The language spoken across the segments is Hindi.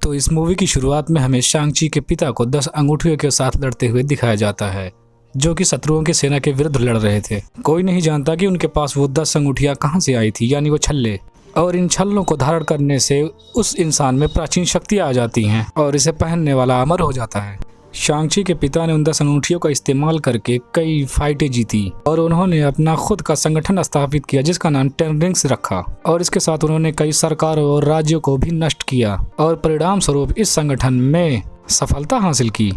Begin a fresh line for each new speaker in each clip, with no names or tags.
तो इस मूवी की शुरुआत में हमें शांग-ची के पिता को 10 अंगूठियों के साथ लड़ते हुए दिखाया जाता है, जो कि शत्रुओं की सेना के विरुद्ध लड़ रहे थे। कोई नहीं जानता कि उनके पास वो 10 अंगूठियां कहां से आई थी, यानी वो छल्ले। और इन छल्लों को धारण करने से उस इंसान में प्राचीन शक्तियां आ जाती हैं और इसे पहनने वाला अमर हो जाता है। शांग-ची के पिता ने उन 10 अंगूठियों का इस्तेमाल करके कई फाइटें जीती और उन्होंने अपना खुद का संगठन स्थापित किया जिसका नाम 10 रिंग्स रखा। और इसके साथ उन्होंने कई सरकारों और राज्यों को भी नष्ट किया और परिणाम स्वरूप इस संगठन में सफलता हासिल की।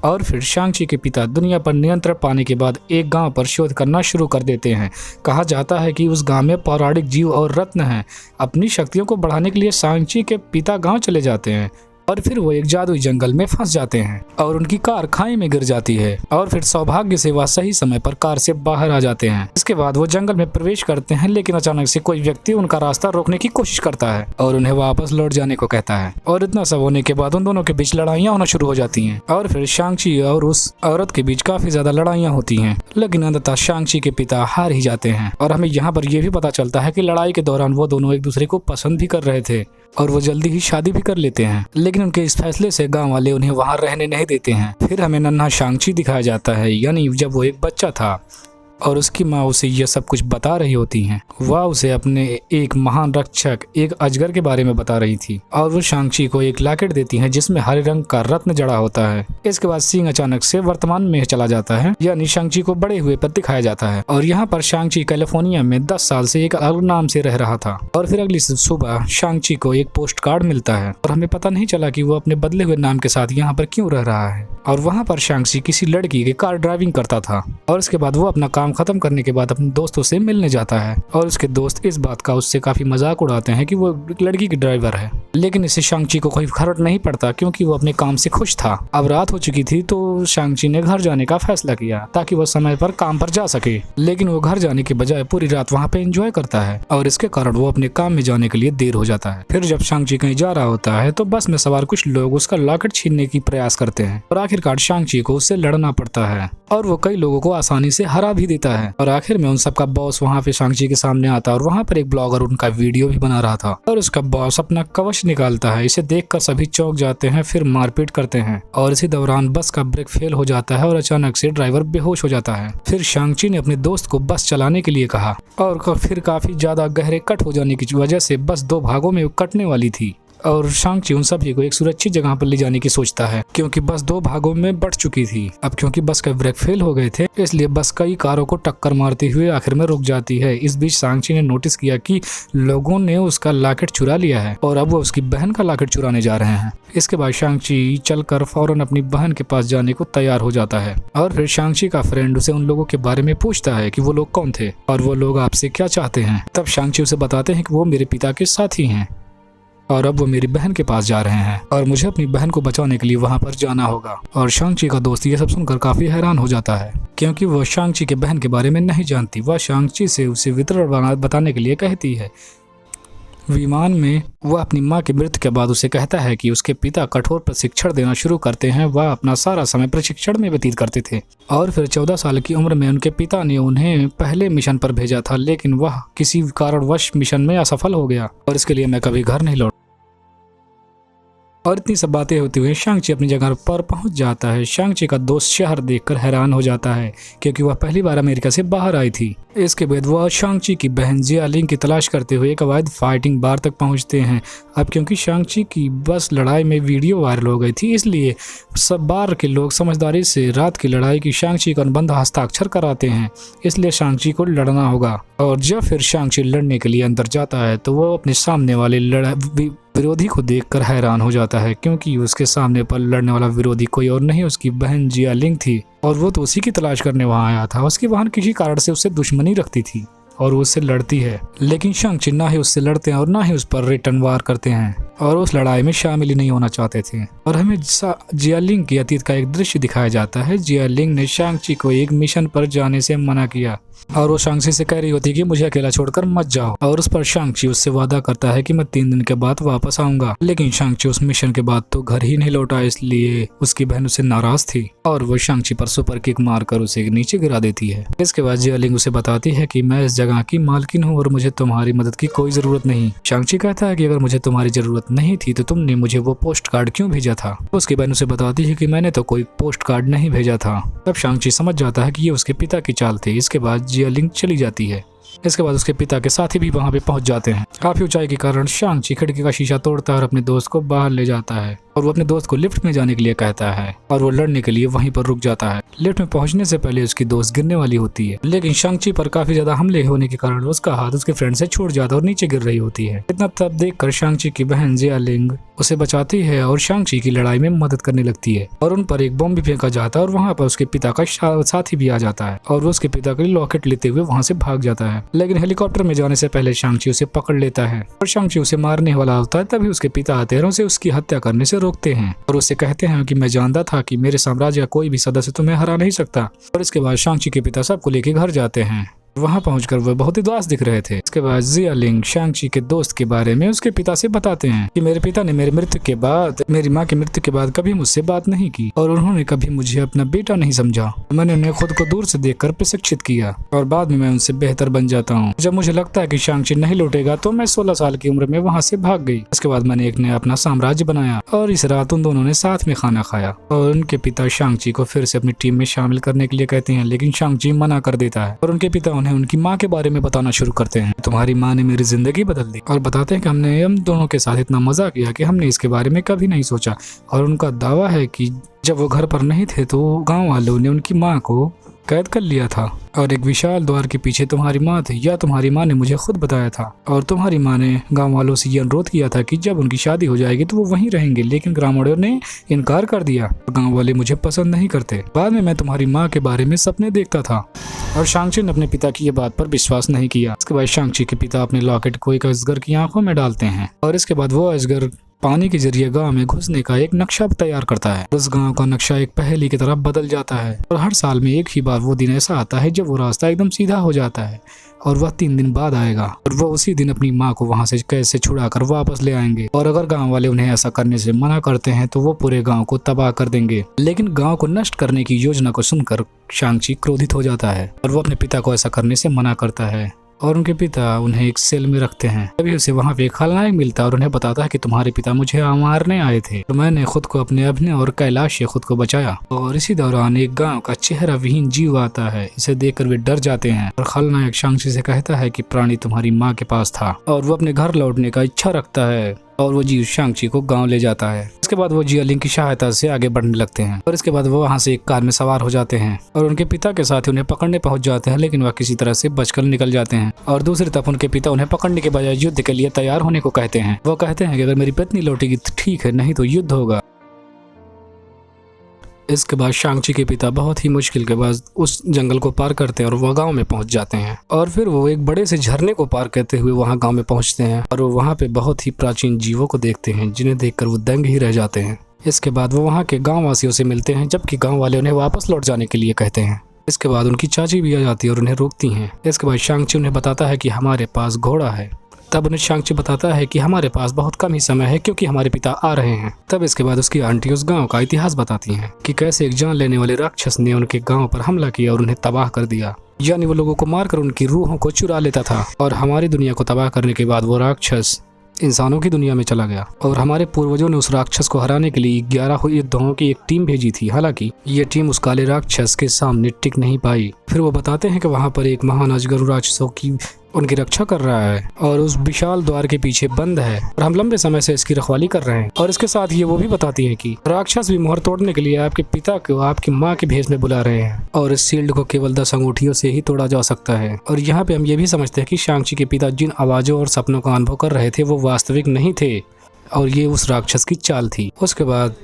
और फिर शांग-ची के पिता दुनिया पर नियंत्रण पाने के बाद एक गांव पर शोध करना शुरू कर देते हैं। कहा जाता है कि उस गांव में पौराणिक जीव और रत्न हैं। अपनी शक्तियों को बढ़ाने के लिए शांग-ची के पिता गांव चले जाते हैं और फिर वो एक जादुई जंगल में फंस जाते हैं और उनकी कार खाई में गिर जाती है। और फिर सौभाग्य से वह सही समय पर कार से बाहर आ जाते हैं। इसके बाद वो जंगल में प्रवेश करते हैं, लेकिन अचानक से कोई व्यक्ति उनका रास्ता रोकने की कोशिश करता है और उन्हें वापस लौट जाने को कहता है। और इतना सब होने के बाद उन दोनों के बीच लड़ाइयाँ होना शुरू हो जाती हैं और फिर शांग-ची और उस औरत के बीच काफी ज्यादा लड़ाइयाँ होती हैं, लेकिन अंततः शांग-ची के पिता हार ही जाते हैं। और हमें यहाँ पर यह भी पता चलता है कि लड़ाई के दौरान वो दोनों एक दूसरे को पसंद भी कर रहे थे और वो जल्दी ही शादी भी कर लेते हैं, लेकिन उनके इस फैसले से गांव वाले उन्हें वहां रहने नहीं देते हैं। फिर हमें नन्हा शांग-ची दिखाया जाता है, यानी जब वो एक बच्चा था और उसकी माँ उसे यह सब कुछ बता रही होती हैं। वह उसे अपने एक महान रक्षक, एक अजगर के बारे में बता रही थी और वो शांग-ची को एक लॉकेट देती है जिसमें हरे रंग का रत्न जड़ा होता है। इसके बाद सींग अचानक से वर्तमान में चला जाता है, यानी शांग-ची को बड़े हुए पर दिखाया जाता है। और यहाँ पर शांग-ची कैलिफोर्निया में 10 साल से एक अलग नाम से रह रहा था। और फिर अगली सुबह शांग-ची को एक पोस्ट कार्ड मिलता है और हमें पता नहीं चला कि वो अपने बदले हुए नाम के साथ यहाँ पर क्यों रह रहा है। और वहाँ पर शांग-ची किसी लड़की की कार ड्राइविंग करता था और इसके बाद वो अपना काम खत्म करने के बाद अपने दोस्तों से मिलने जाता है और उसके दोस्त इस बात का उससे काफी मजाक उड़ाते हैं कि वो लड़की की ड्राइवर है, लेकिन इससे शांग-ची को कोई फर्क नहीं पड़ता क्योंकि वो अपने काम से खुश था। अब रात हो चुकी थी तो शांग-ची ने घर जाने का फैसला किया ताकि वो समय पर काम पर जा सके, लेकिन वो घर जाने के बजाय पूरी रात वहाँ पे एंजॉय करता है और इसके कारण वो अपने काम में जाने के लिए देर हो जाता है। फिर जब शांग-ची कहीं जा रहा होता है तो बस में सवार कुछ लोग उसका लॉकेट छीनने की प्रयास करते हैं और आखिरकार शांग-ची को उससे लड़ना पड़ता है और वो कई लोगों को आसानी से हरा भी देता है। और आखिर में उन सबका बॉस वहाँ पे शांग-ची के सामने आता है और वहाँ पर एक ब्लॉगर उनका वीडियो भी बना रहा था और उसका बॉस अपना कवच निकालता है। इसे देखकर सभी चौंक जाते हैं, फिर मारपीट करते हैं और इसी दौरान बस का ब्रेक फेल हो जाता है और अचानक से ड्राइवर बेहोश हो जाता है। फिर शांग-ची ने अपने दोस्त को बस चलाने के लिए कहा और फिर काफी ज्यादा गहरे कट हो जाने की वजह से बस 2 भागों में कटने वाली थी और शांग-ची उन सभी को एक सुरक्षित जगह पर ले जाने की सोचता है क्योंकि बस 2 भागों में बट चुकी थी। अब क्योंकि बस का ब्रेक फेल हो गए थे इसलिए बस कई कारों को टक्कर मारते हुए आखिर में रुक जाती है। इस बीच शांग-ची ने नोटिस किया कि लोगों ने उसका लॉकेट चुरा लिया है और अब वो उसकी बहन का लॉकेट चुराने जा रहे हैं। इसके बाद शांग-ची चलकर फौरन अपनी बहन के पास जाने को तैयार हो जाता है और फिर शांग-ची का फ्रेंड उसे उन लोगों के बारे में पूछता है कि वो लोग कौन थे और वो लोग आपसे क्या चाहते हैं। तब शांग-ची उसे बताते हैं कि वो मेरे पिता के साथी हैं और अब वो मेरी बहन के पास जा रहे हैं और मुझे अपनी बहन को बचाने के लिए वहां पर जाना होगा। और शांग-ची का दोस्त ये सब सुनकर काफी हैरान हो जाता है क्योंकि वो शांग-ची के बहन के बारे में नहीं जानती। वह शांग-ची से उसे वितरण बताने के लिए कहती है। विमान में वह अपनी मां की मृत्यु के बाद उसे कहता है कि उसके पिता कठोर प्रशिक्षण देना शुरू करते हैं। वह अपना सारा समय प्रशिक्षण में व्यतीत करते थे और फिर 14 साल की उम्र में उनके पिता ने उन्हें पहले मिशन पर भेजा था, लेकिन वह किसी कारणवश मिशन में असफल हो गया और इसके लिए मैं कभी घर नहीं लौटा। और इतनी सब बातें होती हुई शांग-ची अपनी जगह पर पहुंच जाता है। शांग-ची का दोस्त शहर देखकर हैरान हो जाता है क्योंकि वह पहली बार अमेरिका से बाहर आई थी। इसके बाद वह शांग-ची की बहन जिया-लिंग की तलाश करते हुए एक अवैध फाइटिंग बार तक पहुंचते हैं। अब क्योंकि शांग-ची की बस लड़ाई में वीडियो वायरल हो गई थी इसलिए सब बार के लोग समझदारी से रात की लड़ाई की शांग-ची का अनुबंध हस्ताक्षर कराते हैं, इसलिए शांग-ची को लड़ना होगा। और जब फिर शांग-ची लड़ने के लिए अंदर जाता है तो वो अपने सामने वाले विरोधी को देखकर हैरान हो जाता है क्योंकि उसके सामने पर लड़ने वाला विरोधी कोई और नहीं उसकी बहन जिया-लिंग थी और वो तो उसी की तलाश करने वहां आया था। उसकी बहन किसी कारण से उससे दुश्मनी रखती थी और वो उससे लड़ती है, लेकिन शांग-ची ना ही उससे लड़ते हैं और ना ही उस पर रिटर्न वार करते हैं और उस लड़ाई में शामिल ही नहीं होना चाहते थे। और हमें जिया-लिंग के अतीत का एक दृश्य दिखाया जाता है। जिया-लिंग ने शांग-ची को एक मिशन पर जाने से मना किया और वो शांगची से कह रही होती है कि मुझे अकेला छोड़कर मत जाओ। और उस पर शांगची उससे वादा करता है कि मैं 3 दिन के बाद वापस आऊंगा। लेकिन शांगची उस मिशन के बाद तो घर ही नहीं लौटा, इसलिए उसकी बहन उससे नाराज थी और वो शांगची पर सुपर किक मारकर उसे नीचे गिरा देती है। इसके बाद जियालिंग उसे बताती है कि मैं इस जगह की मालकिन हूँ और मुझे तुम्हारी मदद की कोई जरूरत नहीं। शांगची कहता है कि अगर मुझे तुम्हारी जरूरत नहीं थी तो तुमने मुझे वो पोस्ट कार्ड क्यों भेजा था। उसकी बहन उसे बताती है कि मैंने तो कोई पोस्ट कार्ड नहीं भेजा था। तब शांगची समझ जाता है कि ये उसके पिता की चाल थी। इसके बाद जियालिंग चली जाती है। इसके बाद उसके पिता के साथी भी वहां पे पहुंच जाते हैं। काफी ऊंचाई के कारण शांगची खिड़की का शीशा तोड़ता है और अपने दोस्त को बाहर ले जाता है और वो अपने दोस्त को लिफ्ट में जाने के लिए कहता है और वो लड़ने के लिए वहीं पर रुक जाता है। लिफ्ट में पहुंचने से पहले उसकी दोस्त गिरने वाली होती है, लेकिन शांगची पर काफी ज्यादा हमले होने के कारण उसका हाथ उसके फ्रेंड से छूट जाता है और नीचे गिर रही होती है। इतना तब देखकर शांगची की बहन जियालिंग उसे बचाती है और शांगची की लड़ाई में मदद करने लगती है और उन पर एक बम भी फेंका जाता है और वहाँ पर उसके पिता का साथी भी आ जाता है और वो उसके पिता के लॉकेट लेते हुए वहाँ से भाग जाता है। लेकिन हेलीकॉप्टर में जाने से पहले शांगची उसे पकड़ लेता है और शांगची उसे मारने वाला होता है। तभी उसके पिता आते हैं और उसे उसकी हत्या करने से रोकते हैं और उसे कहते हैं कि मैं जानता था कि मेरे साम्राज्य का कोई भी सदस्य तुम्हें हरा नहीं सकता। और इसके बाद शांगची के पिता सबको लेके घर जाते हैं। वहां पहुंचकर वह बहुत ही उदास दिख रहे थे। इसके बाद जियालिंग शांगची के दोस्त के बारे में उसके पिता से बताते हैं कि मेरे पिता ने मेरी माँ की मृत्यु के बाद कभी मुझसे बात नहीं की और उन्होंने कभी मुझे अपना बेटा नहीं समझा। मैंने उन्हें खुद को दूर से देखकर प्रशिक्षित किया और बाद में मैं उनसे बेहतर बन जाता हूँ। जब मुझे लगता है कि शांगची नहीं लौटेगा तो मैं 16 साल की उम्र में वहाँ से भाग गई। इसके बाद मैंने एक नया अपना साम्राज्य बनाया और इस रात उन दोनों ने साथ में खाना खाया और उनके पिता शांगची को फिर से अपनी टीम में शामिल करने के लिए कहते हैं, लेकिन शांगची मना कर देता है और उनके पिता उनकी माँ के बारे में बताना शुरू करते हैं। तुम्हारी माँ ने मेरी जिंदगी बदल दी और बताते हैं कि हमने हम दोनों के साथ इतना मजा किया कि हमने इसके बारे में कभी नहीं सोचा। और उनका दावा है कि जब वो घर पर नहीं थे तो गांव वालों ने उनकी माँ को कैद कर लिया था और एक विशाल द्वार के पीछे तुम्हारी माँ थी, या तुम्हारी माँ ने मुझे खुद बताया था। और तुम्हारी माँ ने गांव वालों से ये अनुरोध किया था कि जब उनकी शादी हो जाएगी तो वो वहीं रहेंगे, लेकिन ग्रामीणों ने इनकार कर दिया। गांव वाले मुझे पसंद नहीं करते। बाद में मैं तुम्हारी माँ के बारे में सपने देखता था और शांगची ने अपने पिता की ये बात पर विश्वास नहीं किया। इसके बाद शांगची के पिता अपने लॉकेट को एक अजगर की आंखों में डालते हैं और इसके बाद वो अजगर पानी के जरिए गांव में घुसने का एक नक्शा तैयार करता है। उस गांव का नक्शा एक पहेली की तरह बदल जाता है और हर साल में एक ही बार वो दिन ऐसा आता है जब वो रास्ता एकदम सीधा हो जाता है और वह 3 दिन बाद आएगा और वो उसी दिन अपनी माँ को वहाँ से कैसे छुड़ाकर वापस ले आएंगे। और अगर गांव वाले उन्हें ऐसा करने से मना करते हैं तो वो पूरे गांव को तबाह कर देंगे। लेकिन गांव को नष्ट करने की योजना को सुनकर शांगची क्रोधित हो जाता है और वो अपने पिता को ऐसा करने से मना करता है और उनके पिता उन्हें एक सेल में रखते हैं। तभी उसे वहाँ पे एक खलनायक मिलता है और उन्हें बताता है कि तुम्हारे पिता मुझे मारने आए थे तो मैंने खुद को अपने अभिनय और कैलाश से खुद को बचाया। और इसी दौरान एक गांव का चेहरा विहीन जीव आता है। इसे देखकर वे डर जाते हैं और खलनायक शांगची से कहता है कि प्राणी तुम्हारी माँ के पास था और वो अपने घर लौटने का इच्छा रखता है और वो जीव शांगची को गांव ले जाता है। इसके बाद वो जियालिंग की सहायता से आगे बढ़ने लगते हैं और इसके बाद वो वहाँ से एक कार में सवार हो जाते हैं और उनके पिता के साथ उन्हें पकड़ने पहुंच जाते हैं, लेकिन वह किसी तरह से बचकर निकल जाते हैं। और दूसरी तरफ उनके पिता उन्हें पकड़ने के बजाय युद्ध के लिए तैयार होने को कहते हैं। वो कहते हैं कि अगर मेरी पत्नी लौटेगी तो ठीक है, नहीं तो युद्ध होगा। इसके बाद शांगची के पिता बहुत ही मुश्किल के बाद उस जंगल को पार करते हैं और वह गांव में पहुंच जाते हैं और फिर वो एक बड़े से झरने को पार करते हुए वहां गांव में पहुंचते हैं और वो वहां पे बहुत ही प्राचीन जीवों को देखते हैं जिन्हें देखकर वो दंग ही रह जाते हैं। इसके बाद वो वहाँ के गाँव वासियों से मिलते हैं जबकि गाँव वाले उन्हें वापस लौट जाने के लिए कहते हैं। इसके बाद उनकी चाची भी आ जाती है और उन्हें रोकती हैं। इसके बाद शांगची उन्हें बताता है कि हमारे पास घोड़ा है। तब उन्हें शांगची बताता है कि हमारे पास बहुत कम ही समय है क्योंकि हमारे पिता आ रहे हैं। तब इसके बाद उसकी आंटी उस गांव का इतिहास बताती हैं कि कैसे एक जान लेने वाले राक्षस ने उनके गांव पर हमला किया और उन्हें तबाह कर दिया, यानी वो लोगों को मारकर उनकी रूहों को चुरा लेता था। और हमारी दुनिया को तबाह करने के बाद वो राक्षस इंसानों की दुनिया में चला गया और हमारे पूर्वजों ने उस राक्षस को हराने के लिए 11 योद्धाओं की एक टीम भेजी थी। हालांकि ये टीम उस काले राक्षस के सामने टिक नहीं पाई। फिर वो बताते हैं कि वहाँ पर एक महान अजगर राक्षसों की उनकी रक्षा कर रहा है और उस विशाल द्वार के पीछे बंद है और हम लंबे समय से इसकी रखवाली कर रहे हैं। और इसके साथ ये वो भी बताती है कि राक्षस भी मोहर तोड़ने के लिए आपके पिता को आपकी माँ के भेष में बुला रहे हैं और इस शील्ड को केवल 10 अंगूठियों से ही तोड़ा जा सकता है। और यहाँ पे हम ये भी समझते हैं कि शांगची के पिता जिन आवाजों और सपनों का अनुभव कर रहे थे वो वास्तविक नहीं थे और ये उस राक्षस की चाल थी। उसके बाद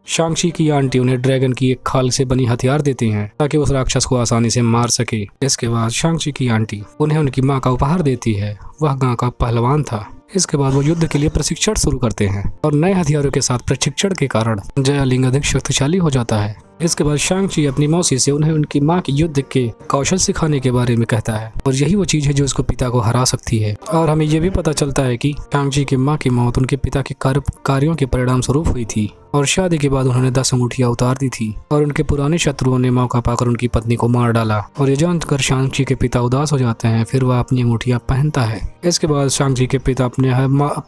शांगची की आंटी उन्हें ड्रैगन की एक खाल से बनी हथियार देती हैं ताकि उस राक्षस को आसानी से मार सके। इसके बाद शांगची की आंटी उन्हें उनकी माँ का उपहार देती है। वह गांव का पहलवान था। इसके बाद वो युद्ध के लिए प्रशिक्षण शुरू करते हैं और नए हथियारों के साथ प्रशिक्षण के कारण जियालिंग अधिक शक्तिशाली हो जाता है। इसके बाद शांग-ची अपनी मौसी से उन्हें उनकी माँ की युद्ध के कौशल सिखाने के बारे में कहता है और यही वो चीज है जो उसको पिता को हरा सकती है। और हमें ये भी पता चलता है कि शांग-ची की माँ की मौत उनके पिता के कार्यों के परिणाम स्वरूप हुई थी और शादी के बाद उन्होंने 10 अंगूठियां उतार दी थी और उनके पुराने शत्रुओं ने मौका पाकर उनकी पत्नी को मार डाला और ये जानकर शांग-ची के पिता उदास हो जाते हैं। फिर वह अपनी अंगूठियां पहनता है। इसके बाद शांग-ची के पिता अपने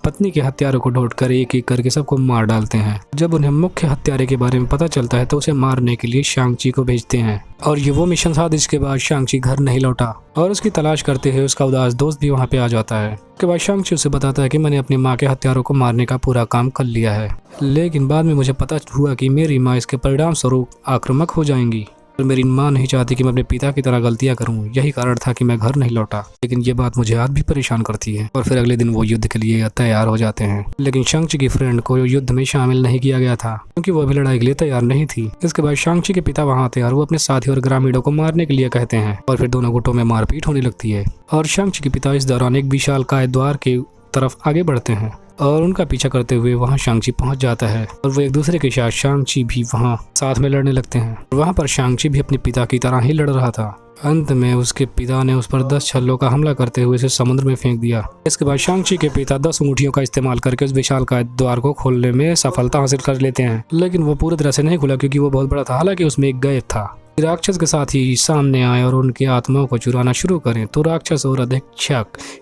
पत्नी के हत्यारों को ढूंढकर एक करके सबको मार डालते हैं। जब उन्हें मुख्य हत्यारे के बारे में पता चलता है तो उसे मारने के लिए शांग-ची को भेजते हैं और ये वो मिशन था जिसके बाद शांग-ची घर नहीं लौटा और उसकी तलाश करते हुए उसका उदास दोस्त भी वहाँ पे आ जाता है। उसके बाद शांग-ची उसे बताता है कि मैंने अपनी माँ के हत्यारों को मारने का पूरा काम कर लिया है, लेकिन बाद में मुझे पता हुआ कि मेरी माँ इसके परिणाम स्वरूप आक्रामक हो जाएंगी और मेरी माँ नहीं चाहती कि मैं अपने पिता की तरह गलतियां करूं। यही कारण था कि मैं घर नहीं लौटा, लेकिन ये बात मुझे आज भी परेशान करती है। और फिर अगले दिन वो युद्ध के लिए तैयार हो जाते हैं, लेकिन शांग-ची की फ्रेंड को युद्ध में शामिल नहीं किया गया था क्योंकि वो अभी लड़ाई के लिए तैयार नहीं थी। इसके बाद शांग-ची के पिता वहाँ आते हैं और वो अपने साथी और ग्रामीणों को मारने के लिए कहते हैं और फिर दोनों गुटों में मारपीट होने लगती है और शांग-ची के पिता इस दौरान एक विशालकाय द्वार के तरफ आगे बढ़ते हैं और उनका पीछा करते हुए वहां शांग-ची पहुंच जाता है और वो एक दूसरे के साथ शांग-ची भी वहां साथ में लड़ने लगते हैं। वहां पर शांग-ची भी अपने पिता की तरह ही लड़ रहा था। अंत में उसके पिता ने उस पर 10 छल्लों का हमला करते हुए उसे समुद्र में फेंक दिया। इसके बाद शांग-ची के पिता 10 अंगूठियों का इस्तेमाल करके उस विशालकाय द्वार को खोलने में सफलता हासिल कर लेते हैं, लेकिन वो पूरी तरह से नहीं खुला क्योंकि वो बहुत बड़ा था। हालांकि उसमें एक गैप था। राक्षस के साथ ही सामने आए और उनकी आत्माओं को चुराना शुरू करें तो राक्षस और अधिक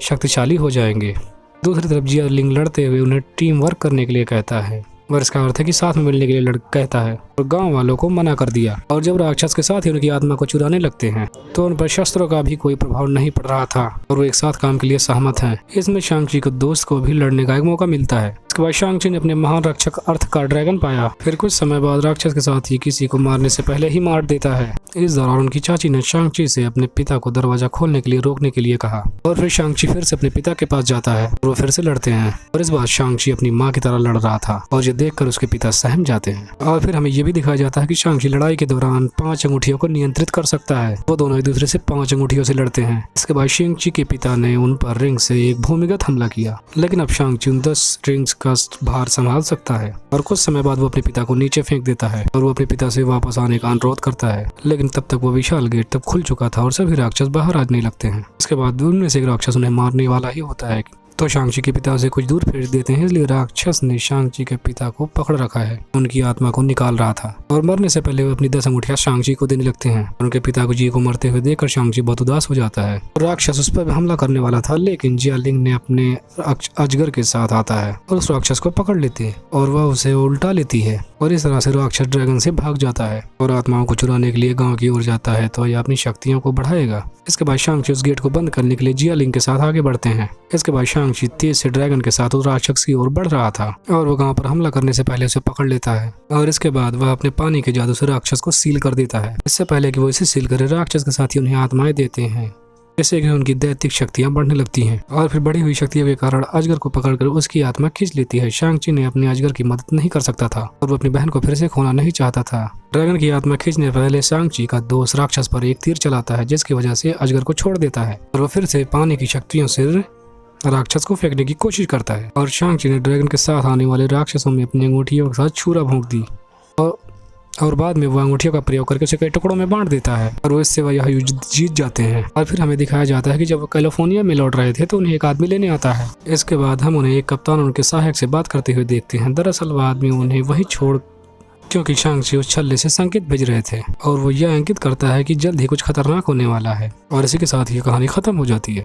शक्तिशाली हो जाएंगे। दूसरी तरफ जियालिंग लड़ते हुए उन्हें टीम वर्क करने के लिए कहता है और इसका अर्थ है कि साथ में मिलने के लिए कहता है और गांव वालों को मना कर दिया। और जब राक्षस के साथ ही उनकी आत्मा को चुराने लगते हैं तो उन पर शस्त्रों का भी कोई प्रभाव नहीं पड़ रहा था और वो एक साथ काम के लिए सहमत हैं। इसमें शांग-ची को दोस्त को भी लड़ने का एक मौका मिलता है। इसके बाद शांग-ची ने अपने महान रक्षक अर्थ का ड्रैगन पाया। फिर कुछ समय बाद राक्षस के साथ ही किसी को मारने से पहले ही मार देता है। इस दौरान उनकी चाची ने शांग-ची से अपने पिता को दरवाजा खोलने के लिए रोकने के लिए कहा और फिर शांग-ची फिर से अपने पिता के पास जाता है और वो फिर से लड़ते हैं और इस बार शांग-ची अपनी माँ की तरह लड़ रहा था और ये देखकर उसके पिता सहम जाते हैं। और फिर हमें ये भी दिखाया जाता है कि शांग-ची लड़ाई के दौरान 5 अंगूठियों को नियंत्रित कर सकता है। वो दोनों एक दूसरे से 5 अंगूठियों से लड़ते हैं। इसके बाद शांग-ची के पिता ने उन पर रिंग से एक भूमिगत हमला किया, लेकिन अब शांग-ची उन 10 रिंग्स का भार संभाल सकता है और कुछ समय बाद वो अपने पिता को नीचे फेंक देता है और वो अपने पिता से वापस आने का अनुरोध करता है, लेकिन तब तक वो विशाल गेट तब खुल चुका था और सभी राक्षस बाहर आने लगते हैं। इसके बाद उनमें से एक राक्षस उन्हें मारने वाला ही होता है तो शांग-ची के पिता उसे कुछ दूर फेंक देते हैं, इसलिए राक्षस ने शांग-ची के पिता को पकड़ रखा है। उनकी आत्मा को निकाल रहा था और मरने से पहले वो अपनी 10 अंगूठियां शांग-ची को देने लगते हैं। उनके पिता को जी को मरते हुए देखकर शांग-ची बहुत उदास हो जाता है। राक्षस उस पर हमला करने वाला था, लेकिन जियालिंग ने अपने अजगर के साथ आता है और उस राक्षस को पकड़ लेती है और वह उसे उल्टा लेती है और इस तरह से राक्षस ड्रैगन से भाग जाता है और आत्माओं को चुराने के लिए गाँव की ओर जाता है तो यह अपनी शक्तियों को बढ़ाएगा। इसके बाद शांग-ची उस गेट को बंद करने के लिए जियालिंग के साथ आगे बढ़ते हैं। इसके बाद शांग-ची तेज से ड्रैगन के साथ उस राक्षस की ओर बढ़ रहा था और वो गांव पर हमला करने से पहले उसे पकड़ लेता है और इसके बाद वह अपने पानी के जादू से राक्षस को सील कर देता है। इससे पहले कि वो इसे सील करे, राक्षस के साथ ही उन्हें आत्माएं देते हैं जैसे कि उनकी दैतिक शक्तियां बढ़ने लगती हैं और फिर बढ़ी हुई शक्तियों के कारण अजगर को पकड़कर उसकी आत्मा खींच लेती है। शांग-ची ने अपने अजगर की मदद नहीं कर सकता था और वो अपनी बहन को फिर से खोना नहीं चाहता था। ड्रैगन की आत्मा खींचने से पहले शांग-ची का दोस्त राक्षस पर एक तीर चलाता है, जिसकी वजह से अजगर को छोड़ देता है और वो फिर से पानी की शक्तियों से राक्षस को फेंकने की कोशिश करता है और शांग-ची ने ड्रैगन के साथ आने वाले राक्षसों में अपनी अंगूठियों के साथ छुरा भोंक दी और बाद में वो अंगूठियों का प्रयोग करके उसे कई टुकड़ों में बांट देता है और वो इससे वह यह युद्ध जीत जाते हैं। और फिर हमें दिखाया जाता है कि जब वो कैलिफोर्निया में लौट रहे थे तो उन्हें एक आदमी लेने आता है। इसके बाद हम उन्हें एक कप्तान और उनके सहायक से बात करते हुए देखते हैं। दरअसल वह आदमी उन्हें वहीं छोड़ क्योंकि शांग-ची उस छल्ले से संकेत भेज रहे थे और वो यह अंकित करता है कि जल्द ही कुछ खतरनाक होने वाला है और इसी के साथ ये कहानी खत्म हो जाती है।